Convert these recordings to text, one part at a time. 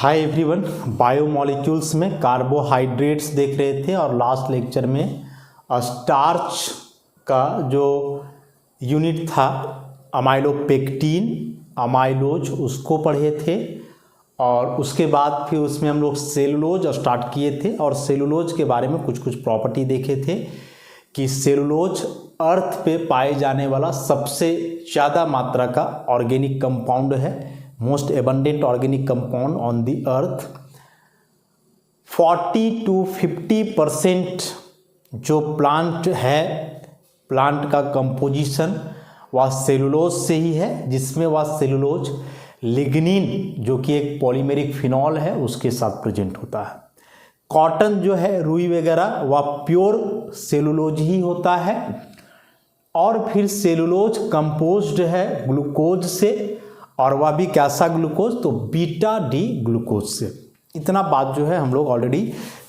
Hi everyone, biomolecules में carbohydrates देख रहे थे और लास्ट लेक्चर में स्टार्च का जो यूनिट था अमाइलोपेक्टिन, अमाइलोज, उसको पढ़े थे। और उसके बाद फिर उसमें हम लोग सेलुलोज स्टार्ट किए थे और सेलुलोज के बारे में कुछ प्रॉपर्टी देखे थे कि सेलुलोज अर्थ पे पाए जाने वाला सबसे ज़्यादा मात्रा का ऑर्गेनिक कंपाउंड है, most abundant organic compound on the earth. 40 to 50% जो प्लांट है, प्लांट का कंपोजिशन वह सेलुलोज से ही है, जिसमें वह सेलुलोज लिग्निन जो कि एक पॉलीमेरिक फिनॉल है उसके साथ प्रेजेंट होता है। कॉटन जो है, रुई वगैरह, वह प्योर सेलुलोज ही होता है। और फिर सेलुलोज कंपोज्ड है ग्लूकोज से, और वह भी कैसा ग्लूकोज, तो बीटा डी ग्लूकोज से। इतना बात जो है हम लोग ऑलरेडी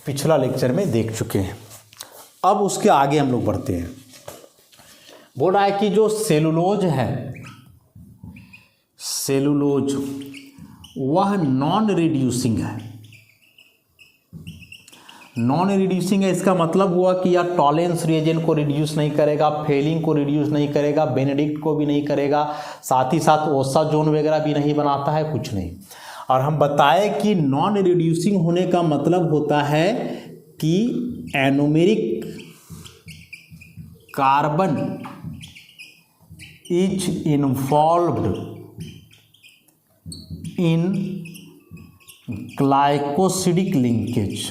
पिछला लेक्चर में देख चुके हैं। अब उसके आगे हम लोग बढ़ते हैं। बोल रहा है कि जो सेलुलोज है, सेलुलोज वह नॉन रिड्यूसिंग है। नॉन रिड्यूसिंग है, इसका मतलब हुआ कि यह टॉलेंस रिएजेंट को रिड्यूस नहीं करेगा, फेलिंग को रिड्यूस नहीं करेगा, बेनेडिक्ट को भी नहीं करेगा, साथ ही साथ ओसाजोन वगैरह भी नहीं बनाता है, कुछ नहीं। और हम बताए कि नॉन रिड्यूसिंग होने का मतलब होता है कि anomeric carbon is involved in glycosidic linkage.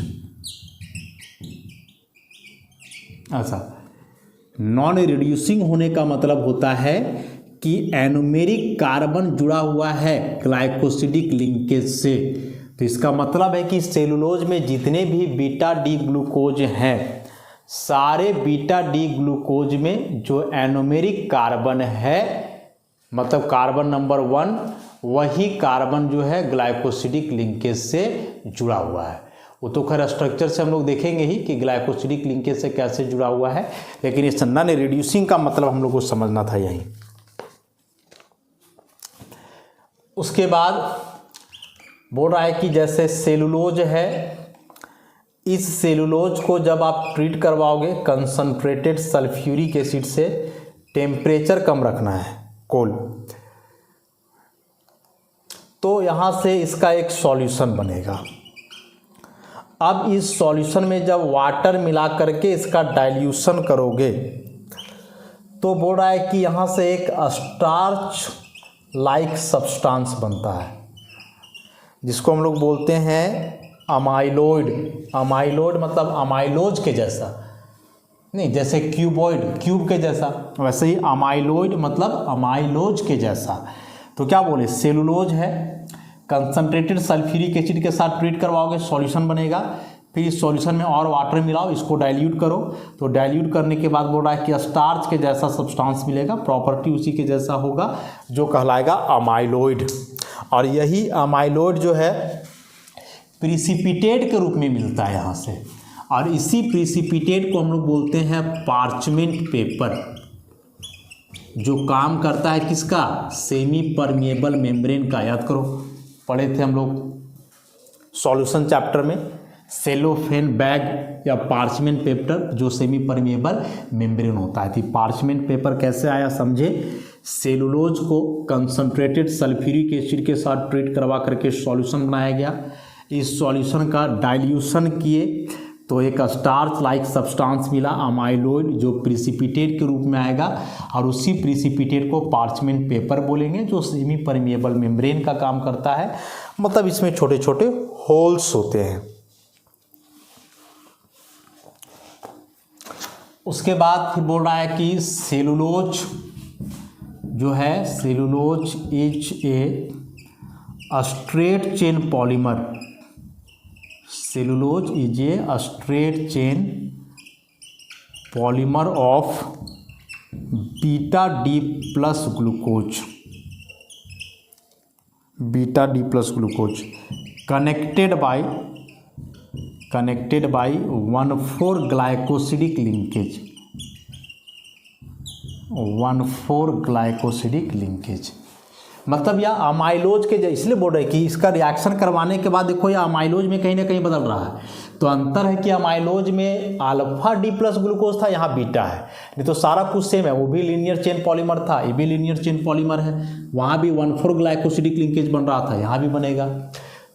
अच्छा, नॉन रिड्यूसिंग होने का मतलब होता है कि एनोमेरिक कार्बन जुड़ा हुआ है ग्लाइकोसिडिक लिंकेज से। तो इसका मतलब है कि सेलुलोज में जितने भी बीटा डी ग्लूकोज हैं, सारे बीटा डी ग्लूकोज में जो एनोमेरिक कार्बन है, मतलब कार्बन नंबर 1, वही कार्बन जो है ग्लाइकोसिडिक लिंकेज से जुड़ा हुआ है। वो तो खैर स्ट्रक्चर से हम लोग देखेंगे ही कि ग्लाइकोसिडिक लिंकेज से कैसे जुड़ा हुआ है, लेकिन इस नॉन रिड्यूसिंग का मतलब हम लोग को समझना था यही। उसके बाद बोल रहा है कि जैसे सेलुलोज है, इस सेलुलोज को जब आप ट्रीट करवाओगे कंसंट्रेटेड सल्फ्यूरिक एसिड से, टेम्परेचर कम रखना है, कोल्ड, तो यहाँ से इसका एक सॉल्यूशन बनेगा। अब इस सॉल्यूशन में जब वाटर मिला करके इसका डाइल्यूशन करोगे तो बोल रहा है कि यहाँ से एक स्टार्च लाइक सब्सटेंस बनता है, जिसको हम लोग बोलते हैं अमाइलोइड। अमाइलोइड मतलब अमाइलोज के जैसा नहीं, जैसे क्यूबॉइड, क्यूब के जैसा, वैसे ही अमाइलोइड मतलब अमाइलोज के जैसा। तो क्या बोले, सेलुलोज है, कंसंट्रेटेड सल्फ्यूरिक एसिड के साथ ट्रीट करवाओगे, सॉल्यूशन बनेगा। फिर इस सॉल्यूशन में और वाटर मिलाओ, इसको डाइल्यूट करो, तो डाइल्यूट करने के बाद बोल रहा है कि स्टार्च के जैसा सब्सटेंस मिलेगा, प्रॉपर्टी उसी के जैसा होगा, जो कहलाएगा अमाइलोइड। और यही अमाइलोइड जो है प्रिसिपिटेट के रूप में मिलता है यहाँ से, और इसी प्रिसिपिटेट को हम लोग बोलते हैं पार्चमेंट पेपर, जो काम करता है किसका, सेमी परमिएबल मेम्ब्रेन का। याद करो, पढ़े थे हम लोग सॉल्यूशन चैप्टर में, सेलोफेन बैग या पार्चमेंट पेपर जो सेमी परमिएबल मेम्ब्रेन होता है। तो पार्चमेंट पेपर कैसे आया समझे, सेलुलोज को कंसंट्रेटेड सल्फ्यूरिक एसिड के साथ ट्रीट करवा करके सॉल्यूशन बनाया गया। इस सॉल्यूशन का डाइल्यूशन किए तो एक स्टार्च लाइक सब्सटेंस मिला, अमाइलोइड, जो प्रिसिपिटेट के रूप में आएगा, और उसी प्रिसिपिटेट को पार्चमेंट पेपर बोलेंगे, जो सेमी परमिएबल मेम्ब्रेन का काम करता है। मतलब इसमें छोटे छोटे होल्स होते हैं। उसके बाद फिर बोल रहा है कि सेलुलोज जो है, cellulose is a straight chain polymer. Cellulose is a straight chain polymer of beta D plus glucose, beta D plus glucose, connected by 1,4 glycosidic linkage, 1,4 glycosidic linkage. मतलब यह अमाइलोज के इसलिए बोल रहे हैं कि इसका रिएक्शन करवाने के बाद देखो यह अमाइलोज में कहीं ना कहीं बदल रहा है। तो अंतर है कि अमाइलोज में अल्फा डी प्लस ग्लूकोज था, यहाँ बीटा है। नहीं तो सारा कुछ सेम है, वो भी लीनियर चेन पॉलीमर था, ये भी लीनियर चेन पॉलीमर है। वहाँ भी 1,4 ग्लाइकोसिडिक लिंकेज बन रहा था, यहाँ भी बनेगा।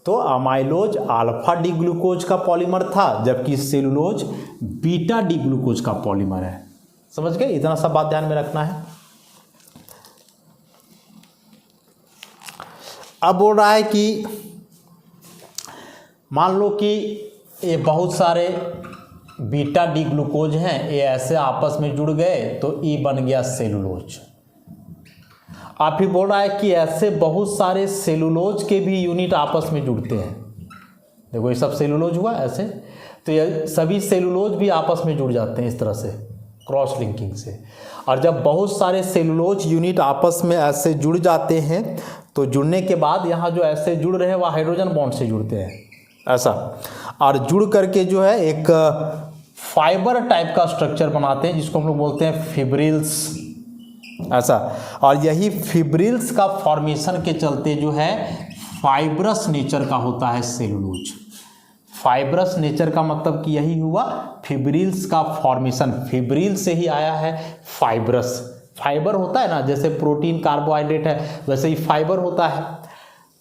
तो अमाइलोज अल्फा डी ग्लूकोज का पॉलीमर था, जबकि सेलुलोज बीटा डी ग्लूकोज का पॉलीमर है। समझ गए? इतना सब बात ध्यान में रखना है। अब बोल रहा है कि मान लो कि ये बहुत सारे बीटा डी ग्लूकोज हैं, ये ऐसे आपस में जुड़ गए तो ई बन गया सेलुलोज। आप ही बोल रहा है कि ऐसे बहुत सारे सेलुलोज के भी यूनिट आपस में जुड़ते हैं। देखो ये सब सेलुलोज हुआ ऐसे, तो ये सभी सेलुलोज भी आपस में जुड़ जाते हैं इस तरह से क्रॉस लिंकिंग से। और जब बहुत सारे सेलुलोज यूनिट आपस में ऐसे जुड़ जाते हैं तो जुड़ने के बाद यहाँ जो ऐसे जुड़ रहे हैं वह हाइड्रोजन बॉन्ड से जुड़ते हैं ऐसा, और जुड़ करके जो है एक फाइबर टाइप का स्ट्रक्चर बनाते हैं जिसको हम लोग बोलते हैं फिब्रिल्स ऐसा। और यही फिब्रिल्स का फॉर्मेशन के चलते जो है फाइब्रस नेचर का होता है सेलुलोज। फाइब्रस नेचर का मतलब कि यही हुआ फिब्रिल्स का फॉर्मेशन, फिब्रिल से ही आया है फाइब्रस। फाइबर होता है ना, जैसे प्रोटीन कार्बोहाइड्रेट है वैसे ही फाइबर होता है।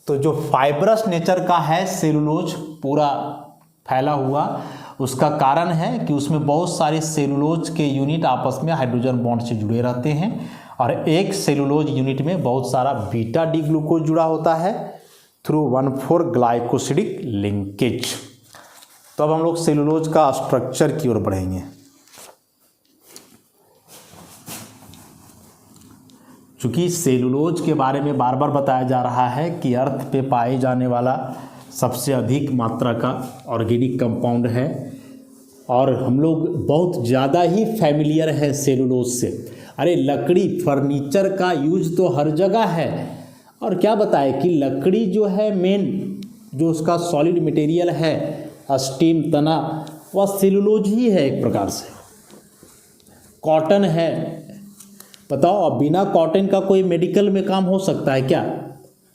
तो जो फाइब्रस नेचर का है सेलुलोज पूरा फैला हुआ, उसका कारण है कि उसमें बहुत सारे सेलुलोज के यूनिट आपस में हाइड्रोजन बॉन्ड से जुड़े रहते हैं, और एक सेलुलोज यूनिट में बहुत सारा बीटा डी ग्लूकोज जुड़ा होता है थ्रू 1,4 ग्लाइकोसिडिक लिंकेज। तो अब हम लोग सेलुलोज का स्ट्रक्चर की ओर बढ़ेंगे। चूँकि सेलुलोज के बारे में बार बार बताया जा रहा है कि अर्थ पे पाए जाने वाला सबसे अधिक मात्रा का ऑर्गेनिक कंपाउंड है, और हम लोग बहुत ज़्यादा ही फैमिलियर है सेलुलोज से। अरे लकड़ी फर्नीचर का यूज तो हर जगह है, और क्या बताए कि लकड़ी जो है मेन जो उसका सॉलिड मटेरियल है, स्टीम तना, वह सेलुलोज ही है एक प्रकार से। कॉटन है, बताओ अब बिना कॉटन का कोई मेडिकल में काम हो सकता है क्या?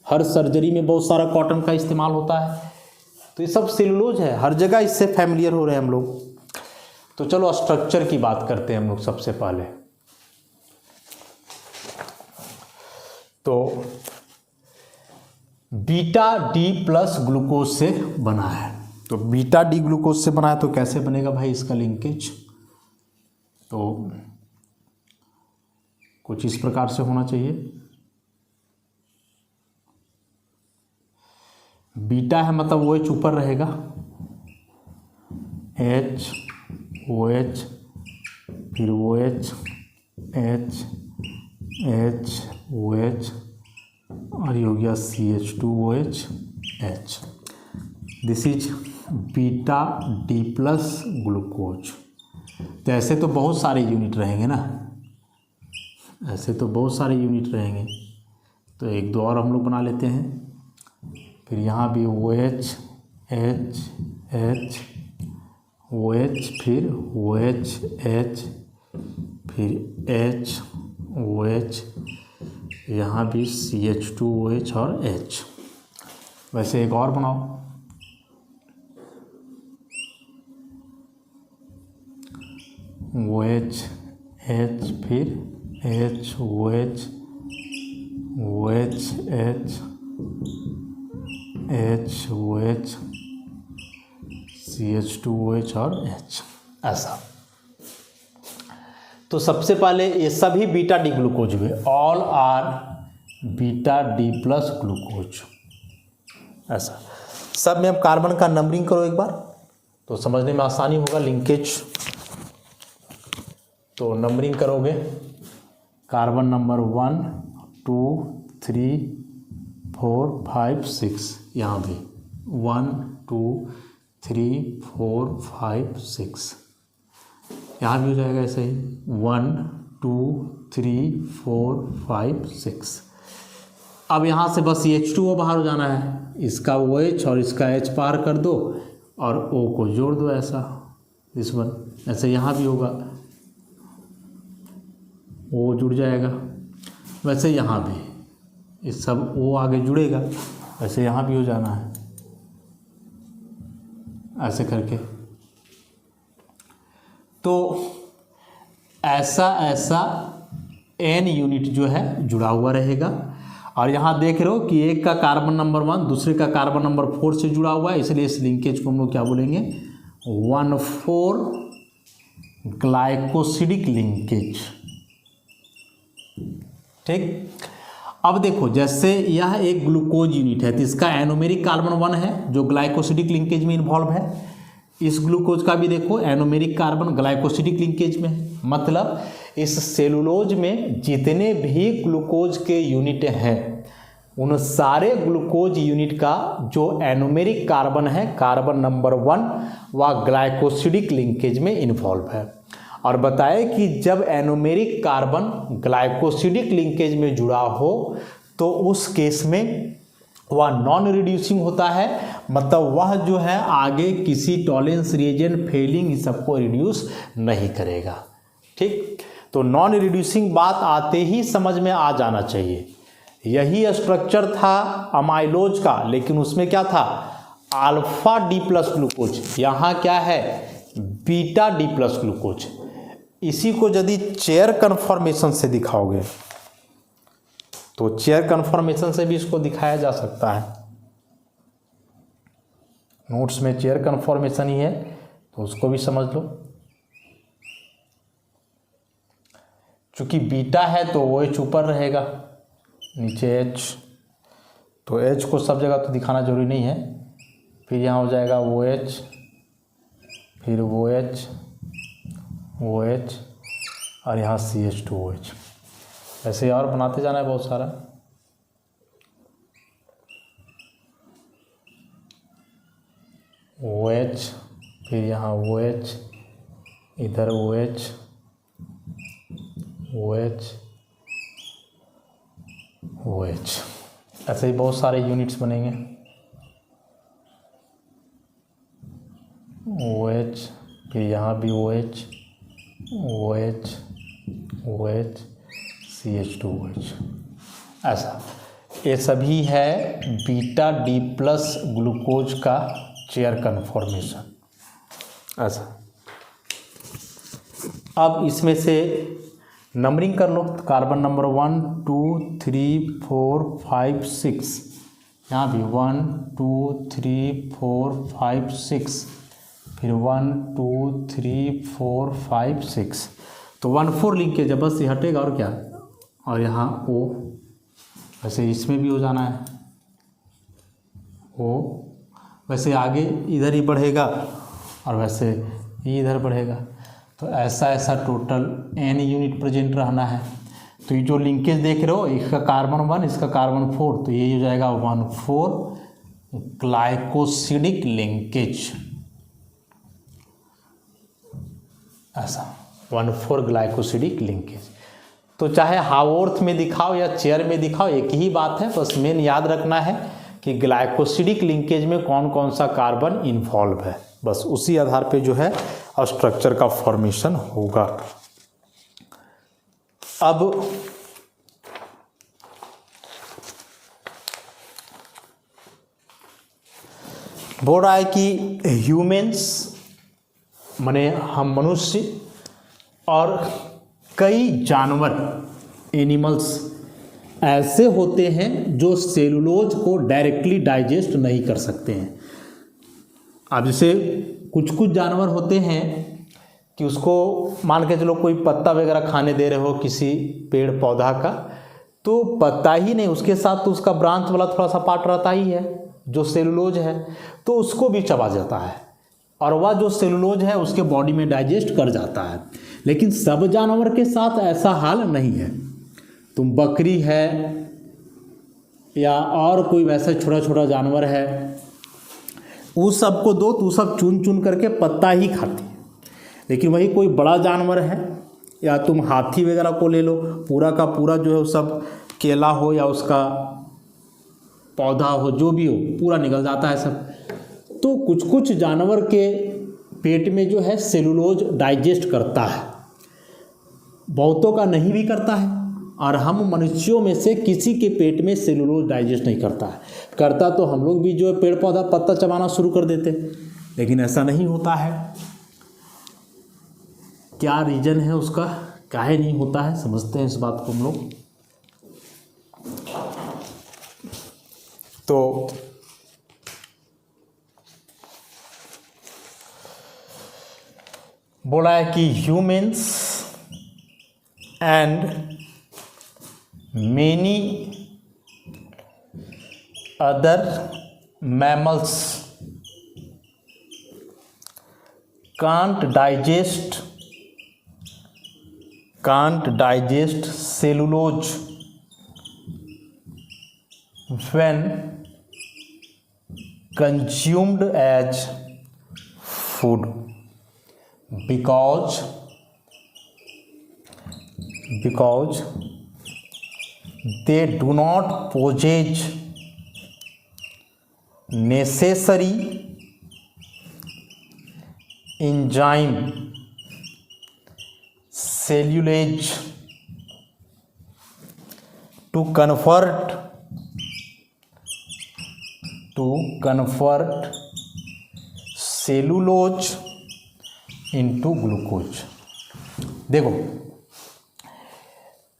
हर सर्जरी में बहुत सारा कॉटन का इस्तेमाल होता है। तो ये सब सेलुलोज है, हर जगह इससे फैमिलियर हो रहे हैं हम लोग। तो चलो स्ट्रक्चर की बात करते हैं हम लोग सबसे पहले। तो बीटा डी प्लस ग्लूकोज से बना है। तो बीटा डी ग्लूकोज से बना है तो कैसे बनेगा भाई इसका लिंकेज? तो कुछ इस प्रकार से होना चाहिए। बीटा है मतलब OH ऊपर रहेगा, H OH फिर OH H H OH और ये हो गया CH2OH H। This is beta D plus glucose. तो ऐसे तो बहुत सारे यूनिट रहेंगे ना, ऐसे तो बहुत सारे यूनिट रहेंगे। तो एक दो और हम लोग बना लेते हैं। फिर यहाँ भी OH H H OH फिर OH H फिर H OH, यहाँ भी CH2OH और H। वैसे एक और बनाओ, OH H फिर H OH OH H H OH CH2OH और H ऐसा। तो सबसे पहले ये सभी बीटा डी ग्लूकोज हुए, all are beta D plus glucose ऐसा। सब में अब कार्बन का नंबरिंग करो एक बार तो समझने में आसानी होगा लिंकेज। तो नंबरिंग करोगे, कार्बन नंबर 1 2 3 4 5 6, यहाँ भी 1 2 3 4 5 6, यहाँ भी हो जाएगा ऐसे ही 1 2 3 4 5 6। अब यहाँ से बस H2O बाहर हो जाना है, इसका OH और इसका H पार कर दो और O को जोड़ दो ऐसा, इस वन ऐसे यहाँ भी होगा, O जुड़ जाएगा। वैसे यहाँ भी इस सब वो आगे जुड़ेगा, ऐसे यहाँ भी हो जाना है ऐसे करके। तो ऐसा n यूनिट जो है जुड़ा हुआ रहेगा। और यहाँ देख रहे हो कि एक का कार्बन नंबर 1 दूसरे का कार्बन नंबर 4 से जुड़ा हुआ है, इसलिए इस लिंकेज को हम लोग क्या बोलेंगे, 1,4 ग्लाइकोसिडिक लिंकेज। ठीक। अब देखो जैसे यह एक ग्लूकोज यूनिट है तो इसका एनोमेरिक कार्बन 1 है जो ग्लाइकोसिडिक लिंकेज में इन्वॉल्व है। इस ग्लूकोज का भी देखो एनोमेरिक कार्बन ग्लाइकोसिडिक लिंकेज में है। मतलब इस सेलुलोज में जितने भी ग्लूकोज के यूनिट हैं उन सारे ग्लूकोज यूनिट का जो एनोमेरिक कार्बन है, कार्बन नंबर 1, वह ग्लाइकोसिडिक लिंकेज में इन्वॉल्व है। और बताए कि जब एनोमेरिक कार्बन ग्लाइकोसिडिक लिंकेज में जुड़ा हो तो उस केस में वह नॉन रिड्यूसिंग होता है, मतलब वह जो है आगे किसी टॉलेंस रिएजेंट फेलिंग इस सबको रिड्यूस नहीं करेगा। ठीक। तो नॉन रिड्यूसिंग बात आते ही समझ में आ जाना चाहिए। यही स्ट्रक्चर था अमाइलोज का, लेकिन उसमें क्या था, अल्फा डी प्लस ग्लूकोज, यहाँ क्या है, बीटा डी प्लस ग्लूकोज। इसी को यदि चेयर कन्फॉर्मेशन से दिखाओगे तो चेयर कन्फॉर्मेशन से भी इसको दिखाया जा सकता है। नोट्स में चेयर कन्फॉर्मेशन ही है तो उसको भी समझ लो। चूंकि बीटा है तो वो एच ऊपर रहेगा, नीचे एच, तो एच को सब जगह तो दिखाना जरूरी नहीं है। फिर यहाँ हो जाएगा वो एच, फिर वो एच, वो एच, और यहाँ CH2OH। ऐसे और बनाते जाना है बहुत सारा। OH, फिर यहाँ OH, इधर OH, OH, OH, ऐसे ही बहुत सारे यूनिट्स बनेंगे। OH, फिर यहाँ भी OH, OH, OH, CH2OH, ऐसा। ये सभी है बीटा डी प्लस ग्लूकोज का चेयर कन्फॉर्मेशन, ऐसा। अब इसमें से नंबरिंग कर लो। कार्बन नंबर 1, 2, 3, 4, 5, 6, यहाँ भी 1, 2, 3, 4, 5, 6, फिर 1, 2, 3, 4, 5, 6, तो 1,4 लिंकेज है, बस ये हटेगा और क्या। और यहाँ O, वैसे इसमें भी हो जाना है O, वैसे आगे इधर ही बढ़ेगा और वैसे ये इधर बढ़ेगा। तो ऐसा टोटल n यूनिट प्रेजेंट रहना है। तो ये जो लिंकेज देख रहे हो, इसका कार्बन 1, इसका कार्बन 4, तो ये हो जाएगा 1,4 ग्लाइकोसिडिक लिंकेज, ऐसा 1,4 ग्लाइकोसिडिक लिंकेज। तो चाहे हावर्थ में दिखाओ या चेयर में दिखाओ, एक ही बात है, बस मेन याद रखना है कि ग्लाइकोसिडिक लिंकेज में कौन कौन सा कार्बन इन्वॉल्व है, बस उसी आधार पे जो है स्ट्रक्चर का फॉर्मेशन होगा। अब बोल रहा है कि ह्यूमंस माने हम मनुष्य और कई जानवर एनिमल्स ऐसे होते हैं जो सेलुलोज को डायरेक्टली डाइजेस्ट नहीं कर सकते हैं। अब जैसे कुछ कुछ जानवर होते हैं कि उसको मान के चलो कोई पत्ता वगैरह खाने दे रहे हो किसी पेड़ पौधा का, तो पत्ता ही नहीं, उसके साथ तो उसका ब्रांच वाला थोड़ा सा पार्ट रहता ही है जो सेलुलोज है, तो उसको भी चबा जाता है और वह जो सेलुलोज है उसके बॉडी में डाइजेस्ट कर जाता है। लेकिन सब जानवर के साथ ऐसा हाल नहीं है। तुम बकरी है या और कोई वैसा छोटा छोटा जानवर है, उस सबको दो तो सब चुन चुन करके पत्ता ही खाती है। लेकिन वही कोई बड़ा जानवर है या तुम हाथी वगैरह को ले लो, पूरा का पूरा जो है वो सब केला हो या उसका पौधा हो जो भी हो पूरा निकल जाता है सब। तो कुछ कुछ जानवर के पेट में जो है सेलुलोज डाइजेस्ट करता है, बहुतों का नहीं भी करता है और हम मनुष्यों में से किसी के पेट में सेलुलोज डाइजेस्ट नहीं करता है। करता तो हम लोग भी जो है पेड़ पौधा पत्ता चबाना शुरू कर देते, लेकिन ऐसा नहीं होता है। क्या रीजन है उसका, काहे नहीं होता है, समझते हैं इस बात को हम लोग। तो बोला है कि humans and many other mammals can't digest cellulose when consumed as food because they do not possess necessary enzyme cellulase to convert cellulose into glucose। देखो,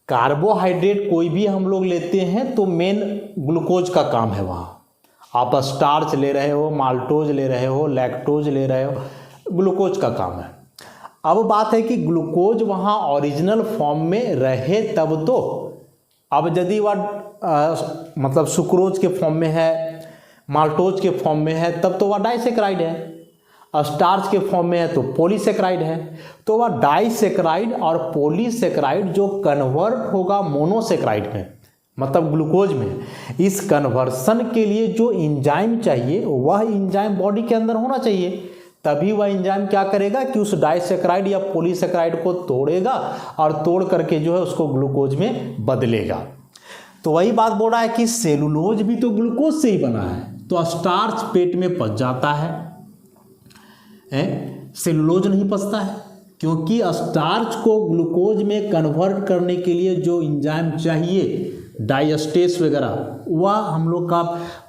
कार्बोहाइड्रेट कोई भी हम लोग लेते हैं तो मेन ग्लूकोज का काम है। वहाँ आप स्टार्च ले रहे हो, माल्टोज ले रहे हो, लैक्टोज ले रहे हो, ग्लूकोज का काम है। अब बात है कि ग्लूकोज वहाँ ओरिजिनल फॉर्म में रहे तब तो। अब यदि वह मतलब सुक्रोज के फॉर्म में है, माल्टोज के फॉर्म में है, तब तो वह डाइसेक्राइड है। स्टार्च के फॉर्म में है तो पॉलीसेक्राइड है। तो वह डाइसेक्राइड और पॉलीसेक्राइड जो कन्वर्ट होगा मोनोसेक्राइड में, मतलब ग्लूकोज में, इस कन्वर्सन के लिए जो एंजाइम चाहिए वह एंजाइम बॉडी के अंदर होना चाहिए। तभी वह एंजाइम क्या करेगा कि उस डाइसेक्राइड या पॉलीसेक्राइड को तोड़ेगा और तोड़ करके जो है उसको ग्लूकोज में बदलेगा। तो वही बात बोल रहा है कि सेलुलोज भी तो ग्लूकोज से ही बना है। तो स्टार्च पेट में पच जाता है, सेलुलोज नहीं पचता है, क्योंकि स्टार्च को ग्लूकोज में कन्वर्ट करने के लिए जो एंजाइम चाहिए डाइजेस्टेस वगैरह, वह हम लोग का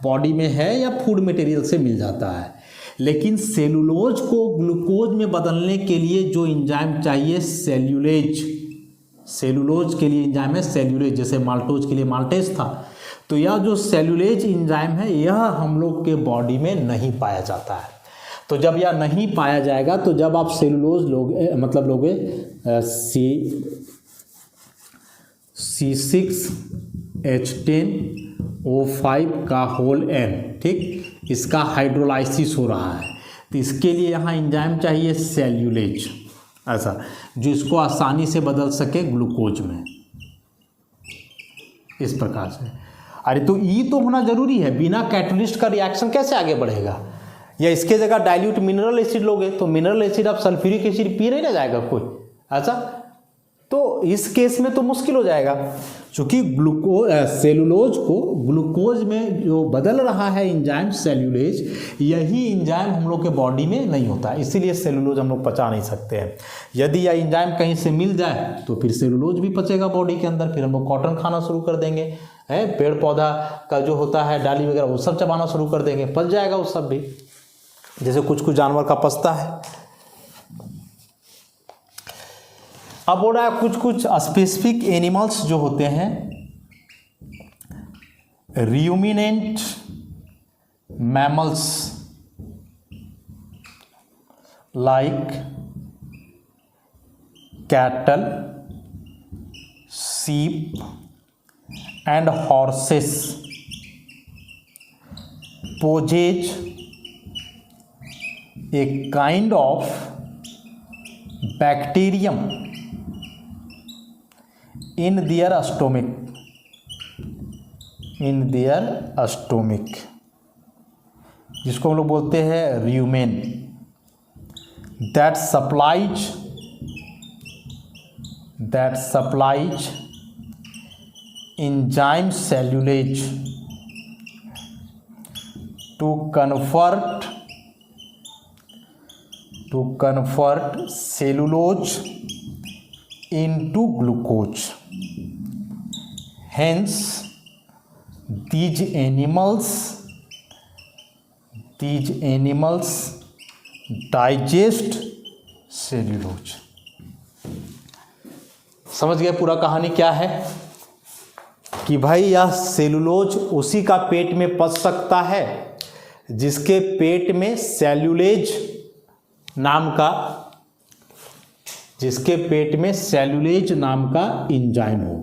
बॉडी में है या फूड मटेरियल से मिल जाता है। लेकिन सेलुलोज को ग्लूकोज में बदलने के लिए जो एंजाइम चाहिए सेल्यूलेज, सेलुलोज के लिए एंजाइम है सेल्यूलेज, जैसे माल्टोज के लिए माल्टेज था। तो यह जो सेल्यूलेज एंजाइम है यह हम लोग के बॉडी में नहीं पाया जाता है। तो जब यह नहीं पाया जाएगा तो जब आप सेलुलोज लोगे, मतलब लोगे C6H10O5 का होल N, ठीक, इसका हाइड्रोलाइसिस हो रहा है। तो इसके लिए यहाँ एंजाइम चाहिए सेल्यूलेज, ऐसा, जो इसको आसानी से बदल सके ग्लूकोज में, इस प्रकार से। अरे तो ई तो होना जरूरी है, बिना कैटलिस्ट का रिएक्शन कैसे आगे बढ़ेगा। या इसके जगह डाइल्यूट मिनरल एसिड लोगे तो मिनरल एसिड आप सल्फ्यूरिक एसिड पी नहीं ना जाएगा कोई, ऐसा। तो इस केस में तो मुश्किल हो जाएगा, क्योंकि सेलुलोज को ग्लूकोज में जो बदल रहा है एंजाइम सेल्यूलेज, यही एंजाइम हम लोग के बॉडी में नहीं होता, इसीलिए सेलुलोज हम लोग पचा नहीं सकते हैं। यदि यह एंजाइम कहीं से मिल जाए तो फिर सेलुलोज भी पचेगा बॉडी के अंदर, फिर हम लोग कॉटन खाना शुरू कर देंगे, है, पेड़ पौधा का जो होता है डाली वगैरह वो सब चबाना शुरू कर देंगे, पच जाएगा वो सब भी, जैसे कुछ कुछ जानवर का पचता है। अब बोल रहा है कुछ कुछ स्पेसिफिक एनिमल्स जो होते हैं, ruminant mammals like cattle, sheep and horses possess a kind of bacterium in their stomach, जिसको हम लोग बोलते हैं rumen, that supplies enzyme cellulase to convert cellulose into glucose। Hence, these animals digest cellulose. समझ गए पूरा कहानी क्या है कि भाई यह सेलुलोज उसी का पेट में पच सकता है जिसके पेट में सेल्यूलेज नाम का एंजाइम हो।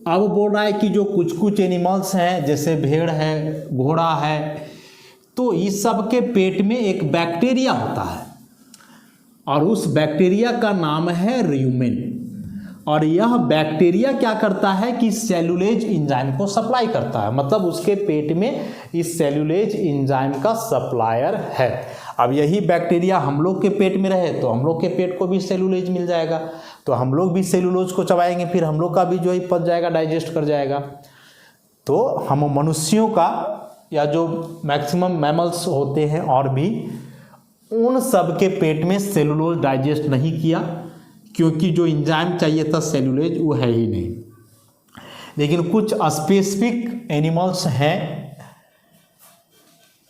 अब बोल रहा है कि जो कुछ कुछ एनिमल्स हैं जैसे भेड़ है, घोड़ा है, तो इस सब के पेट में एक बैक्टीरिया होता है और उस बैक्टीरिया का नाम है र्यूमेन। और यह बैक्टीरिया क्या करता है कि सेल्यूलेज एंजाइम को सप्लाई करता है, मतलब उसके पेट में इस सेल्यूलेज एंजाइम का सप्लायर है। अब यही बैक्टीरिया हम लोग के पेट में रहे तो हम लोग के पेट को भी सेल्यूलेज मिल जाएगा, तो हम लोग भी सेल्यूलोज को चबाएंगे, फिर हम लोग का भी जो है पच जाएगा, डाइजेस्ट कर जाएगा। तो हम मनुष्यों का या जो मैक्सिमम मैमल्स होते हैं और भी, उन सब के पेट में सेलुलोज डाइजेस्ट नहीं किया क्योंकि जो एंजाइम चाहिए था सेलुलोज वो है ही नहीं। लेकिन कुछ स्पेसिफिक एनिमल्स हैं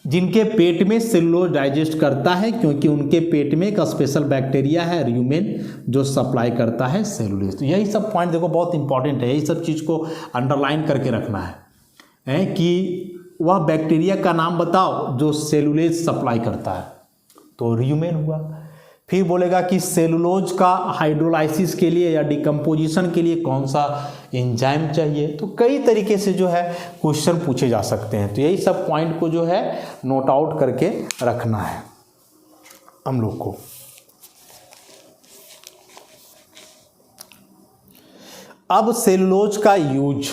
जिनके पेट में सेलुलोज डाइजेस्ट करता है क्योंकि उनके पेट में एक स्पेशल बैक्टीरिया है र्यूमेन जो सप्लाई करता है सेलुलोज। तो यही सब पॉइंट देखो बहुत इंपॉर्टेंट है, यही सब चीज़ को अंडरलाइन करके रखना है कि वह बैक्टीरिया का नाम बताओ जो सेलुलोज सप्लाई करता है, तो र्यूमेन हुआ। फिर बोलेगा कि सेलुलोज का हाइड्रोलाइसिस के लिए या डिकम्पोजिशन के लिए कौन सा एंजाइम चाहिए। तो कई तरीके से जो है क्वेश्चन पूछे जा सकते हैं। तो यही सब पॉइंट को जो है नोट आउट करके रखना है हम लोग को। अब सेलुलोज का यूज,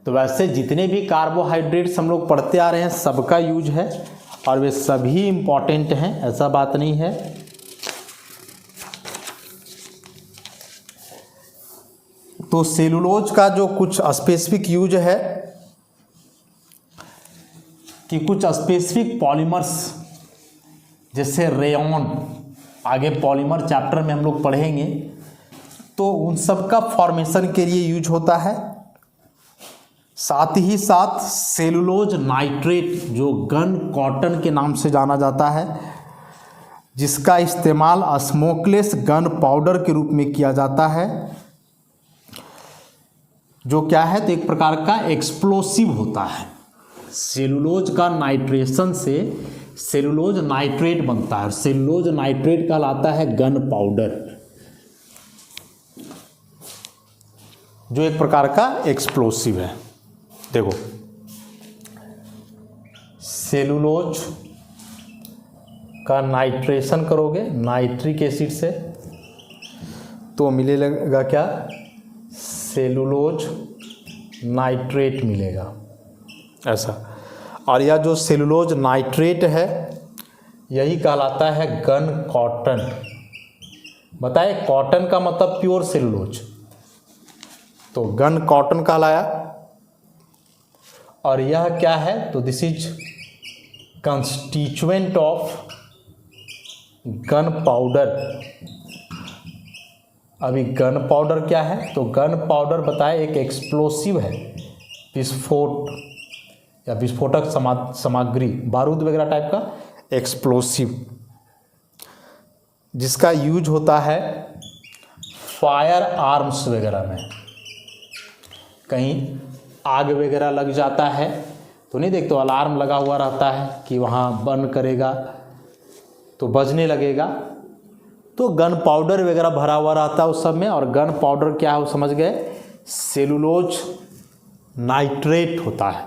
तो वैसे जितने भी कार्बोहाइड्रेट्स हम लोग पढ़ते आ रहे हैं सबका यूज है और वे सभी इम्पॉर्टेंट हैं, ऐसा बात नहीं है। तो सेलुलोज का जो कुछ स्पेसिफिक यूज है कि कुछ स्पेसिफिक पॉलीमर्स जैसे रेयॉन, आगे पॉलीमर चैप्टर में हम लोग पढ़ेंगे, तो उन सब का फॉर्मेशन के लिए यूज होता है। साथ ही साथ सेलुलोज नाइट्रेट जो गन कॉटन के नाम से जाना जाता है, जिसका इस्तेमाल स्मोकलेस गन पाउडर के रूप में किया जाता है, जो क्या है तो एक प्रकार का एक्सप्लोसिव होता है। सेलुलोज का नाइट्रेशन से सेलुलोज नाइट्रेट बनता है और सेलुलोज नाइट्रेट कहलाता है गन पाउडर, जो एक प्रकार का एक्सप्लोसिव है। देखो सेलुलोज का नाइट्रेशन करोगे नाइट्रिक एसिड से तो मिलेगा क्या, सेलुलोज नाइट्रेट मिलेगा ऐसा। और यह जो सेलुलोज नाइट्रेट है यही कहलाता है गन कॉटन। बताए कॉटन का मतलब प्योर सेलुलोज, तो गन कॉटन कहलाया। और यह क्या है तो this is constituent of gun powder. अभी गन पाउडर क्या है तो गन पाउडर बताए एक एक्सप्लोसिव है, विस्फोट या विस्फोटक सामग्री, बारूद वगैरह टाइप का एक्सप्लोसिव, जिसका यूज होता है फायर आर्म्स वगैरह में। कहीं आग वगैरह लग जाता है तो नहीं देखते, अलार्म लगा हुआ रहता है कि वहाँ बर्न करेगा तो बजने लगेगा, तो गन पाउडर वगैरह भरा हुआ रहता है उस सब में। और गन पाउडर क्या है वो समझ गए, सेलुलोज नाइट्रेट होता है।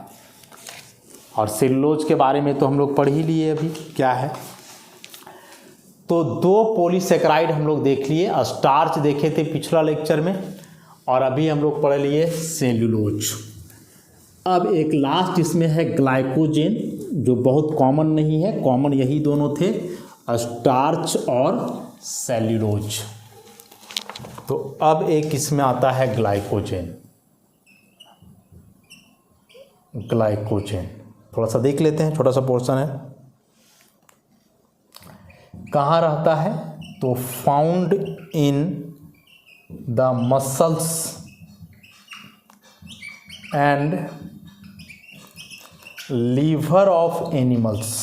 और सेलुलोज के बारे में तो हम लोग पढ़ ही लिए अभी क्या है। तो दो पॉलीसेकेराइड हम लोग देख लिए, स्टार्च देखे थे पिछला लेक्चर में, और अभी हम लोग पढ़ लिए सेलुलोज। अब एक लास्ट इसमें है ग्लाइकोजेन, जो बहुत कॉमन नहीं है, कॉमन यही दोनों थे, स्टार्च और सेल्यूलोज। तो अब एक इसमें आता है ग्लाइकोजेन। ग्लाइकोजेन थोड़ा सा देख लेते हैं, छोटा सा पोर्शन है। कहाँ रहता है तो found in the muscles and liver of animals.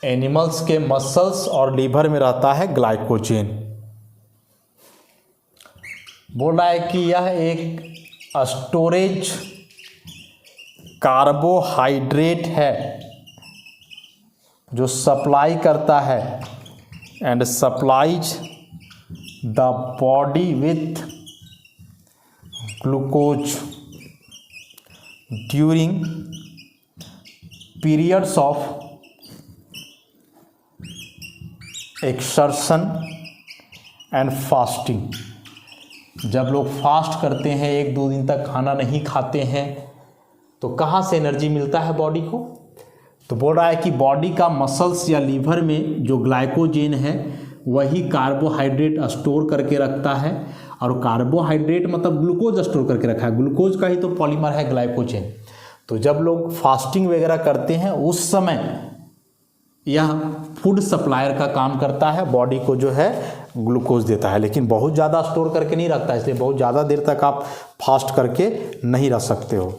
Animals के मसल्स और लीवर में रहता है ग्लाइकोजेन। बोल रहा है कि यह एक स्टोरेज कार्बोहाइड्रेट है जो सप्लाई करता है and supplies the body with glucose during periods of exertion and fasting. जब लोग फास्ट करते हैं, 1-2 दिन तक खाना नहीं खाते हैं, तो कहाँ से एनर्जी मिलता है बॉडी को? तो बोल रहा है कि बॉडी का मसल्स या लीवर में जो ग्लाइकोजेन है वही कार्बोहाइड्रेट स्टोर करके रखता है। और कार्बोहाइड्रेट मतलब ग्लूकोज स्टोर करके रखा है, ग्लूकोज का ही तो पॉलीमर है ग्लाइकोजेन। तो जब लोग फास्टिंग वगैरह करते हैं उस समय यह फूड सप्लायर का काम करता है, बॉडी को जो है ग्लूकोज देता है, लेकिन बहुत ज़्यादा स्टोर करके नहीं रखता है, इसलिए बहुत ज़्यादा देर तक आप फास्ट करके नहीं रह सकते हो।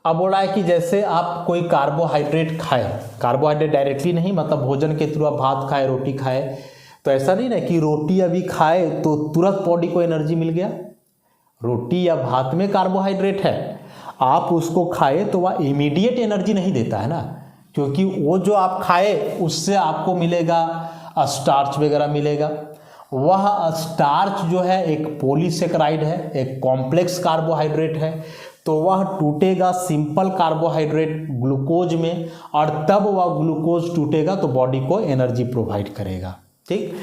अब बोला है कि जैसे आप कोई कार्बोहाइड्रेट खाए, कार्बोहाइड्रेट डायरेक्टली नहीं, मतलब भोजन के थ्रू आप भात खाए, रोटी खाए, तो ऐसा नहीं ना कि रोटी अभी खाए तो तुरंत बॉडी को एनर्जी मिल गया। रोटी या भात में कार्बोहाइड्रेट है, आप उसको खाए तो वह इमीडिएट एनर्जी नहीं देता है ना, क्योंकि वो जो आप खाए उससे आपको मिलेगा स्टार्च वगैरह मिलेगा। वह स्टार्च जो है एक पॉलीसेकेराइड है, एक कॉम्प्लेक्स कार्बोहाइड्रेट है, तो वह टूटेगा सिंपल कार्बोहाइड्रेट ग्लूकोज में, और तब वह ग्लूकोज टूटेगा तो बॉडी को एनर्जी प्रोवाइड करेगा। ठीक,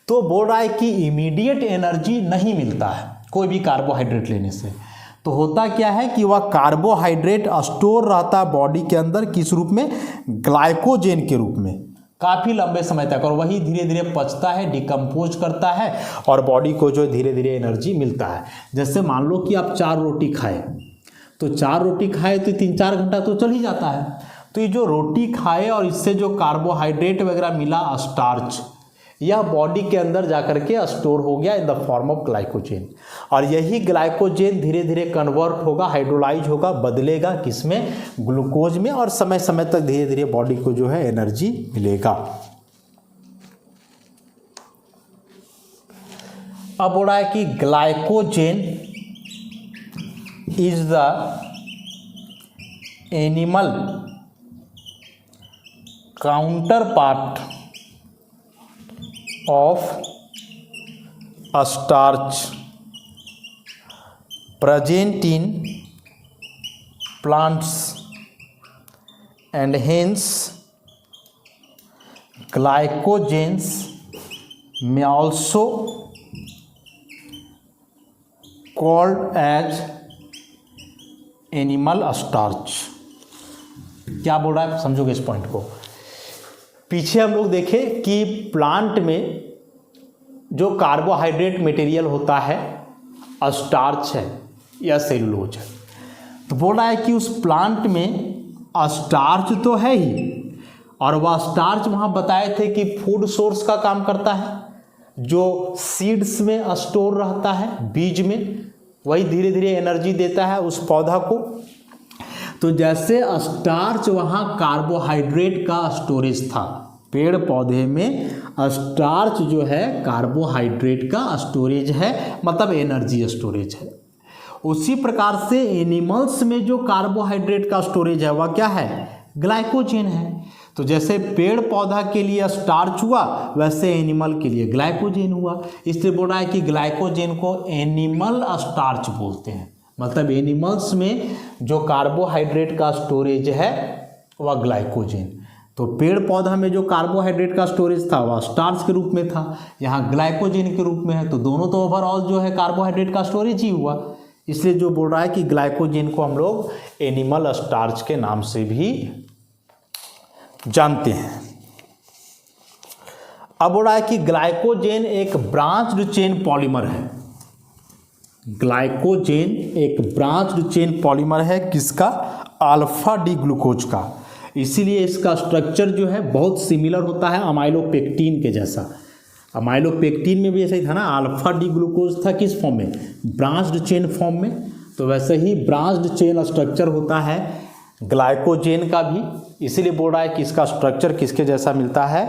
तो बोल रहा है कि इमीडिएट एनर्जी नहीं मिलता है कोई भी कार्बोहाइड्रेट लेने से। तो होता क्या है कि वह कार्बोहाइड्रेट स्टोर रहता है बॉडी के अंदर, किस रूप में? ग्लाइकोजेन के रूप में, काफ़ी लंबे समय तक, और वही धीरे धीरे पचता है, डिकम्पोज करता है, और बॉडी को जो धीरे धीरे एनर्जी मिलता है। जैसे मान लो कि आप 4 रोटी खाए, तो 4 रोटी खाए तो 3-4 घंटा तो चल ही जाता है। तो ये जो रोटी खाए और इससे जो कार्बोहाइड्रेट वगैरह मिला स्टार्च, यह बॉडी के अंदर जाकर के स्टोर हो गया in the form of glycogen, और यही ग्लाइकोजेन धीरे धीरे कन्वर्ट होगा, हाइड्रोलाइज होगा, बदलेगा किसमें? ग्लूकोज में, और समय समय तक धीरे धीरे बॉडी को जो है एनर्जी मिलेगा। अब बोल रहा है कि glycogen is the animal counter part of starch present in plants, and hence glycogens may also called as animal starch। क्या बोल रहा है, समझोगे इस पॉइंट को? पीछे हम लोग देखें कि प्लांट में जो कार्बोहाइड्रेट मटेरियल होता है स्टार्च है या सेलुलोज है। तो बोल रहा है कि उस प्लांट में स्टार्च तो है ही, और वह स्टार्च वहाँ बताए थे कि फूड सोर्स का काम करता है, जो सीड्स में स्टोर रहता है, बीज में, वही धीरे धीरे एनर्जी देता है उस पौधा को। तो जैसे स्टार्च वहाँ कार्बोहाइड्रेट का स्टोरेज था, पेड़ पौधे में स्टार्च जो है कार्बोहाइड्रेट का स्टोरेज है, मतलब एनर्जी स्टोरेज है। उसी प्रकार से एनिमल्स में जो कार्बोहाइड्रेट का स्टोरेज है वह क्या है? ग्लाइकोजेन है। तो जैसे पेड़ पौधा के लिए स्टार्च हुआ, वैसे एनिमल के लिए ग्लाइकोजेन हुआ। इसलिए बोल रहा है कि ग्लाइकोजेन को एनिमल स्टार्च बोलते हैं, मतलब एनिमल्स में जो कार्बोहाइड्रेट का स्टोरेज है वह ग्लाइकोजेन। तो पेड़ पौधा में जो कार्बोहाइड्रेट का स्टोरेज था वह स्टार्च के रूप में था, यहाँ ग्लाइकोजेन के रूप में है, तो दोनों तो ओवरऑल जो है कार्बोहाइड्रेट का स्टोरेज ही हुआ। इसलिए जो बोल रहा है कि ग्लाइकोजेन को हम लोग एनिमल स्टार्च के नाम से भी जानते हैं। अब बोल रहा है कि ग्लाइकोजेन एक ब्रांच्ड चेन पॉलीमर है। ग्लाइकोजेन एक ब्रांच्ड चेन पॉलीमर है, किसका? अल्फा डी ग्लूकोज का। इसीलिए इसका स्ट्रक्चर जो है बहुत सिमिलर होता है अमाइलोपेक्टिन के जैसा। अमाइलोपेक्टिन में भी ऐसा ही था ना, अल्फा डी ग्लूकोज था किस फॉर्म में, ब्रांच्ड चेन फॉर्म में, तो वैसे ही ब्रांच्ड चेन स्ट्रक्चर होता है ग्लाइकोजेन का भी, इसीलिए बोल रहा है कि इसका स्ट्रक्चर किसके जैसा मिलता है,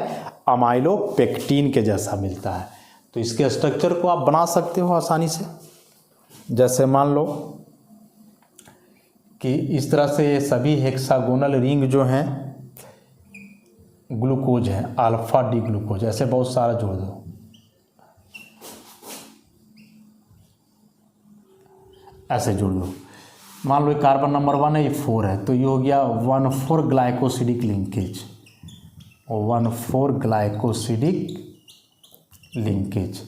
अमाइलोपेक्टिन के जैसा मिलता है। तो इसके स्ट्रक्चर को आप बना सकते हो आसानी से, जैसे मान लो कि इस तरह से ये सभी हेक्सागोनल रिंग जो हैं ग्लूकोज हैं, अल्फा डी ग्लूकोज, ऐसे बहुत सारा जोड़ दो। ऐसे जोड़ दो, मान लो कार्बन नंबर 1 है, ये 4 है, तो ये हो गया 1,4 ग्लाइकोसिडिक लिंकेज, 1,4 ग्लाइकोसिडिक लिंकेज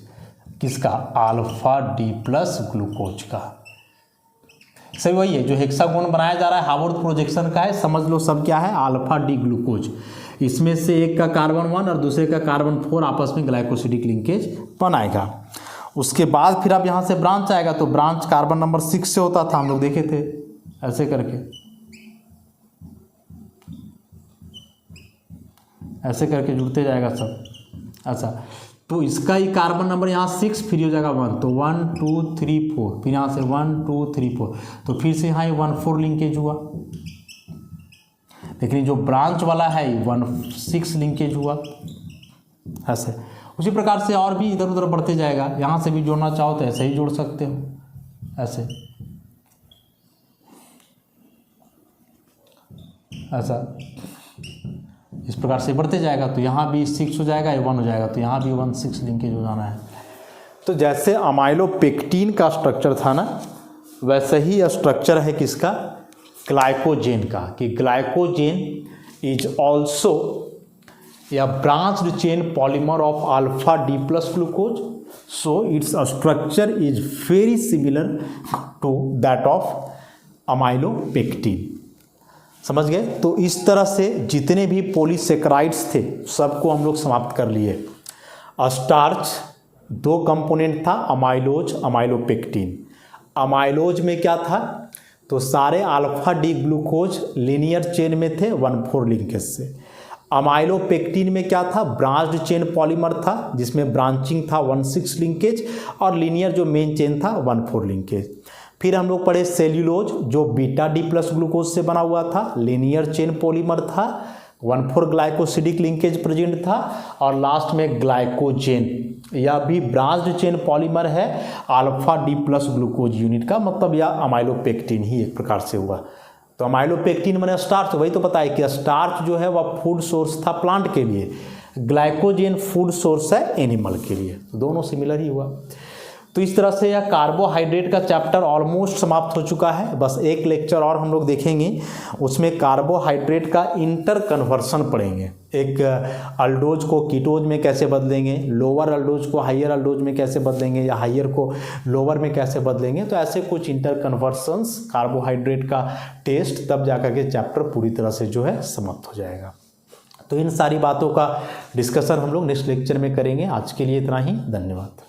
किसका, अल्फा डी प्लस ग्लूकोज का। सही वही है जो हेक्सागोन बनाया जा रहा है हार्वर्ड प्रोजेक्शन का है, समझ लो सब क्या है, अल्फा डी ग्लूकोज। इसमें से एक का कार्बन 1 और दूसरे का कार्बन 4 आपस में ग्लाइकोसिडिक लिंकेज बनाएगा। उसके बाद फिर अब यहाँ से ब्रांच आएगा, तो ब्रांच कार्बन नंबर 6 से होता था, हम लोग देखे थे, ऐसे करके, ऐसे करके जुड़ते जाएगा सब ऐसा। तो इसका ही कार्बन नंबर यहाँ 6, फिर हो जाएगा 1, तो 1 2 3 4, फिर यहाँ से 1 2 3 4, तो फिर से यहाँ 1,4 लिंकेज हुआ। लेकिन जो ब्रांच वाला है 1,6 लिंकेज हुआ ऐसे। उसी प्रकार से और भी इधर उधर बढ़ते जाएगा, यहाँ से भी जोड़ना चाहो तो ऐसे ही जोड़ सकते हो, ऐसे ऐसा, इस प्रकार से बढ़ते जाएगा। तो यहाँ भी 6 हो जाएगा, ये 1 हो जाएगा, तो यहाँ भी 1,6 लिंकेज हो जाना है। तो जैसे अमाइलोपेक्टिन का स्ट्रक्चर था ना, वैसे ही स्ट्रक्चर है किसका, ग्लाइकोजेन का, कि ग्लाइकोजेन इज ऑल्सो या branched chain polymer of alpha D plus glucose, so its structure is very similar to that of amylopectin. समझ गए। तो इस तरह से जितने भी पॉलीसेकेराइड्स थे सबको हम लोग समाप्त कर लिए। स्टार्च 2 कंपोनेंट था, अमाइलोज अमाइलोपेक्टिन। अमाइलोज में क्या था, तो सारे alpha D glucose linear chain में थे 1,4 लिंकेज से। अमाइलोपेक्टिन में क्या था, ब्रांच्ड चेन पॉलीमर था जिसमें ब्रांचिंग था 1,6 लिंकेज और लीनियर जो मेन चेन था 1,4 लिंकेज। फिर हम लोग पढ़े सेल्यूलोज जो बीटा डी प्लस ग्लूकोज से बना हुआ था, लीनियर चेन पॉलीमर था, 1,4 ग्लाइकोसिडिक लिंकेज प्रेजेंट था। और लास्ट में ग्लाइकोजेन, यह भी ब्रांच्ड चेन पॉलीमर है alpha D plus glucose unit का, मतलब यह अमाइलोपेक्टिन ही एक प्रकार से हुआ। तो अमाइलोपेक्टिन मैंने स्टार्च, वही तो पता है कि स्टार्च जो है वह फूड सोर्स था प्लांट के लिए, ग्लाइकोजेन फूड सोर्स है एनिमल के लिए, तो दोनों सिमिलर ही हुआ। तो इस तरह से यह कार्बोहाइड्रेट का चैप्टर ऑलमोस्ट समाप्त हो चुका है। बस एक लेक्चर और हम लोग देखेंगे, उसमें कार्बोहाइड्रेट का इंटर कन्वर्सन पढ़ेंगे। एक अल्डोज को कीटोज में कैसे बदलेंगे, लोअर अल्डोज को हाइयर अल्डोज में कैसे बदलेंगे, या हाइयर को लोअर में कैसे बदलेंगे। तो ऐसे कुछ इंटर कन्वर्सन्स कार्बोहाइड्रेट का टेस्ट, तब जाकर के चैप्टर पूरी तरह से जो है समाप्त हो जाएगा। तो इन सारी बातों का डिस्कशन हम लोग नेक्स्ट लेक्चर में करेंगे। आज के लिए इतना ही, धन्यवाद।